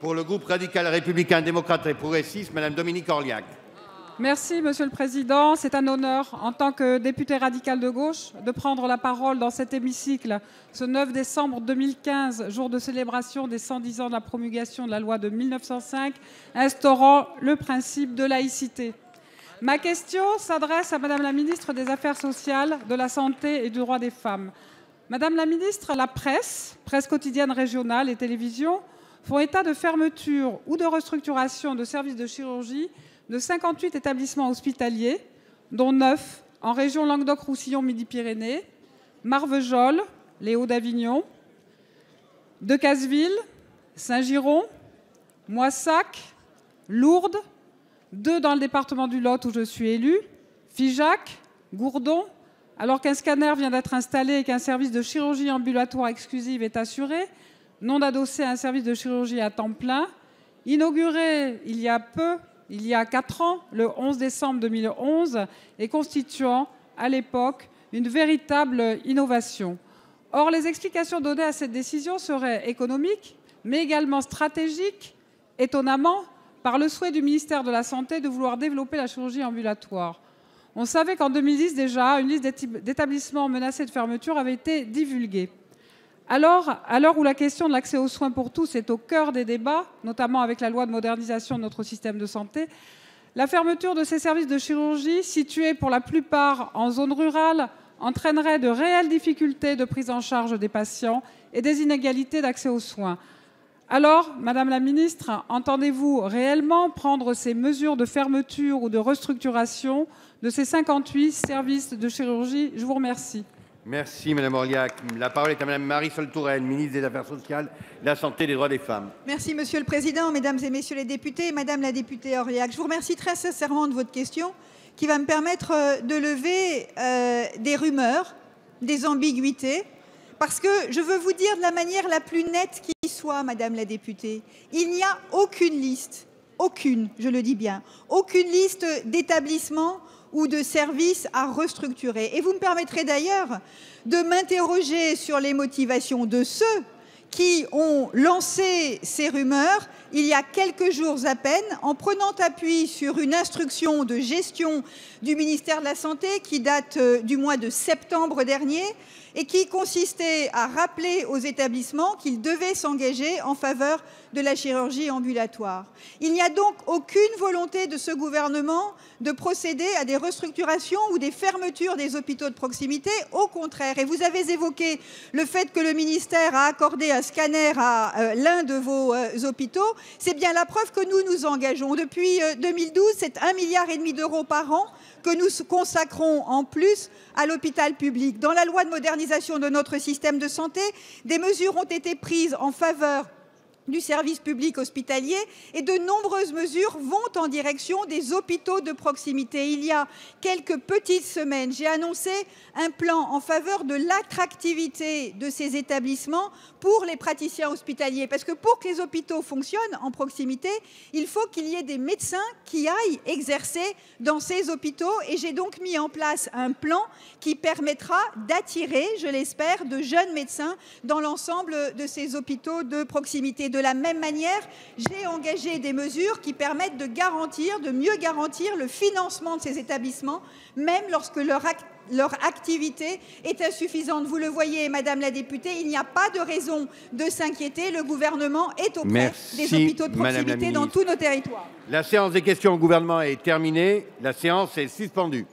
Pour le groupe radical républicain, démocrate et progressiste, Madame Dominique Orliac. Merci, Monsieur le Président. C'est un honneur, en tant que député radical de gauche, de prendre la parole dans cet hémicycle ce 9 décembre 2015, jour de célébration des 110 ans de la promulgation de la loi de 1905, instaurant le principe de laïcité. Ma question s'adresse à Madame la ministre des Affaires sociales, de la Santé et du droit des femmes. Madame la ministre, la presse quotidienne régionale et télévision, font état de fermeture ou de restructuration de services de chirurgie de 58 établissements hospitaliers, dont 9 en région Languedoc-Roussillon-Midi-Pyrénées, Marvejols, les Hauts-d'Avignon, Decazeville, Saint-Giron, Moissac, Lourdes, 2 dans le département du Lot où je suis élue, Figeac, Gourdon, alors qu'un scanner vient d'être installé et qu'un service de chirurgie ambulatoire exclusive est assuré, non adossé à un service de chirurgie à temps plein, inauguré il y a 4 ans, le 11 décembre 2011, et constituant à l'époque une véritable innovation. Or, les explications données à cette décision seraient économiques, mais également stratégiques, étonnamment, par le souhait du ministère de la Santé de vouloir développer la chirurgie ambulatoire. On savait qu'en 2010 déjà, une liste d'établissements menacés de fermeture avait été divulguée. Alors, à l'heure où la question de l'accès aux soins pour tous est au cœur des débats, notamment avec la loi de modernisation de notre système de santé, la fermeture de ces services de chirurgie, situés pour la plupart en zone rurale, entraînerait de réelles difficultés de prise en charge des patients et des inégalités d'accès aux soins. Alors, Madame la Ministre, entendez-vous réellement prendre ces mesures de fermeture ou de restructuration de ces 58 services de chirurgie? Je vous remercie. Merci Madame Orliac. La parole est à Madame Marisol Touraine, ministre des Affaires sociales, de la Santé et des droits des femmes. Merci Monsieur le Président, Mesdames et Messieurs les députés, Madame la députée Orliac. Je vous remercie très sincèrement de votre question qui va me permettre de lever des rumeurs, des ambiguïtés, parce que je veux vous dire de la manière la plus nette qui soit, Madame la députée, il n'y a aucune liste, aucune, je le dis bien, aucune liste d'établissements ou de services à restructurer. Et vous me permettrez d'ailleurs de m'interroger sur les motivations de ceux qui ont lancé ces rumeurs il y a quelques jours à peine, en prenant appui sur une instruction de gestion du ministère de la Santé qui date du mois de septembre dernier et qui consistait à rappeler aux établissements qu'ils devaient s'engager en faveur de la chirurgie ambulatoire. Il n'y a donc aucune volonté de ce gouvernement de procéder à des restructurations ou des fermetures des hôpitaux de proximité, au contraire. Et vous avez évoqué le fait que le ministère a accordé un scanner à l'un de vos hôpitaux. C'est bien la preuve que nous nous engageons. Depuis 2012, c'est 1,5 milliard d'euros par an que nous consacrons en plus à l'hôpital public. Dans la loi de modernisation de notre système de santé, des mesures ont été prises en faveur du service public hospitalier et de nombreuses mesures vont en direction des hôpitaux de proximité. Il y a quelques petites semaines, j'ai annoncé un plan en faveur de l'attractivité de ces établissements pour les praticiens hospitaliers. Parce que pour que les hôpitaux fonctionnent en proximité, il faut qu'il y ait des médecins qui aillent exercer dans ces hôpitaux. Et j'ai donc mis en place un plan qui permettra d'attirer, je l'espère, de jeunes médecins dans l'ensemble de ces hôpitaux de proximité. De la même manière, j'ai engagé des mesures qui permettent de mieux garantir le financement de ces établissements, même lorsque leur activité est insuffisante. Vous le voyez, Madame la députée, il n'y a pas de raison de s'inquiéter. Le gouvernement est auprès des hôpitaux de proximité dans tous nos territoires. La séance des questions au gouvernement est terminée. La séance est suspendue.